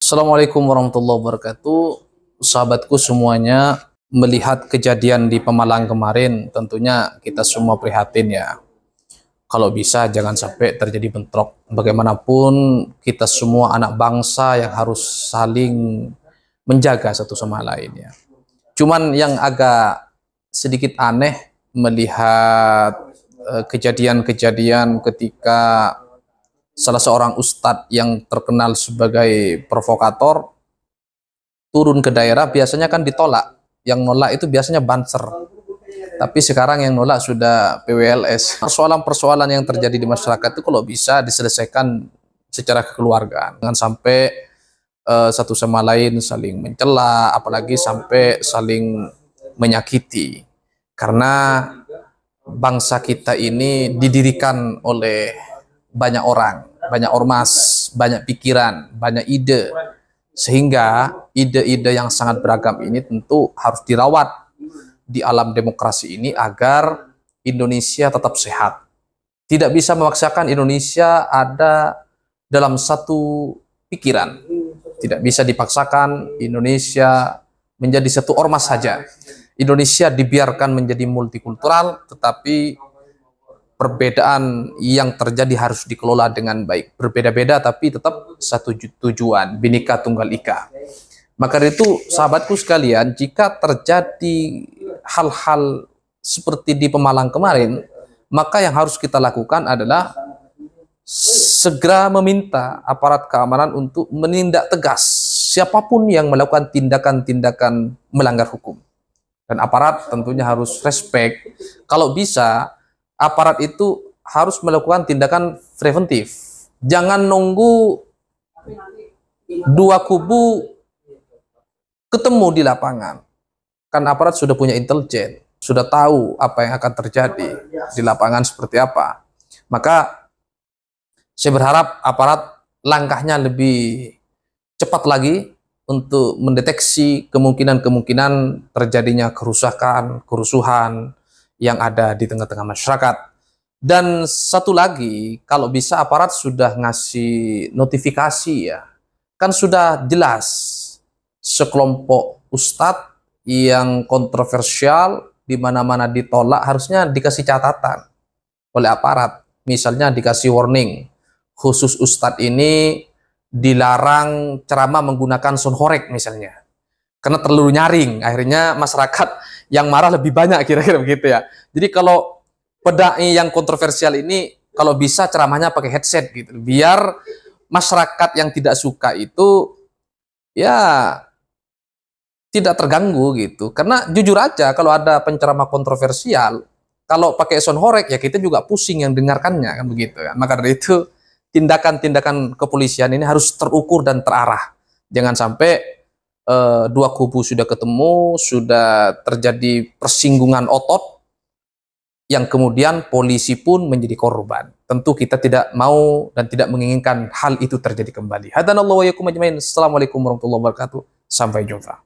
Assalamualaikum warahmatullahi wabarakatuh. Sahabatku semuanya, melihat kejadian di Pemalang kemarin, tentunya kita semua prihatin ya. Kalau bisa jangan sampai terjadi bentrok. Bagaimanapun kita semua anak bangsa yang harus saling menjaga satu sama lain ya. Cuman yang agak sedikit aneh melihat kejadian-kejadian ketika salah seorang ustadz yang terkenal sebagai provokator turun ke daerah, biasanya kan ditolak. Yang nolak itu biasanya Banser. Tapi sekarang yang nolak sudah PWLS. Persoalan-persoalan yang terjadi di masyarakat itu kalau bisa diselesaikan secara kekeluargaan. Jangan sampai satu sama lain saling mencela, apalagi sampai saling menyakiti. Karena bangsa kita ini didirikan oleh banyak orang, banyak ormas, banyak pikiran, banyak ide. Sehingga ide-ide yang sangat beragam ini tentu harus dirawat di alam demokrasi ini agar Indonesia tetap sehat. Tidak bisa memaksakan Indonesia ada dalam satu pikiran. Tidak bisa dipaksakan Indonesia menjadi satu ormas saja. Indonesia dibiarkan menjadi multikultural, tetapi perbedaan yang terjadi harus dikelola dengan baik. Berbeda-beda tapi tetap satu tujuan, Bhinneka Tunggal Ika. Maka dari itu, sahabatku sekalian, jika terjadi hal-hal seperti di Pemalang kemarin, maka yang harus kita lakukan adalah segera meminta aparat keamanan untuk menindak tegas siapapun yang melakukan tindakan-tindakan melanggar hukum. Dan aparat tentunya harus respect. Kalau bisa, aparat itu harus melakukan tindakan preventif. Jangan nunggu dua kubu ketemu di lapangan. Kan aparat sudah punya intelijen, sudah tahu apa yang akan terjadi di lapangan seperti apa. Maka saya berharap aparat langkahnya lebih cepat lagi untuk mendeteksi kemungkinan-kemungkinan terjadinya kerusuhan yang ada di tengah-tengah masyarakat. Dan satu lagi, kalau bisa aparat sudah ngasih notifikasi ya, kan sudah jelas sekelompok ustadz yang kontroversial di mana-mana ditolak harusnya dikasih catatan oleh aparat. Misalnya dikasih warning, khusus ustadz ini dilarang ceramah menggunakan sound horeg misalnya. Karena terlalu nyaring, akhirnya masyarakat yang marah lebih banyak, kira-kira begitu ya. Jadi kalau pedai yang kontroversial ini, kalau bisa ceramahnya pakai headset gitu, biar masyarakat yang tidak suka itu ya tidak terganggu gitu. Karena jujur aja kalau ada penceramah kontroversial, kalau pakai sound horeg ya kita juga pusing yang dengarkannya kan begitu ya. Maka dari itu tindakan-tindakan kepolisian ini harus terukur dan terarah. Jangan sampai dua kubu sudah ketemu, sudah terjadi persinggungan otot, yang kemudian polisi pun menjadi korban. Tentu kita tidak mau dan tidak menginginkan hal itu terjadi kembali. Hadanallahu wa iyyakum ajmain. Assalamualaikum warahmatullahi wabarakatuh. Sampai jumpa.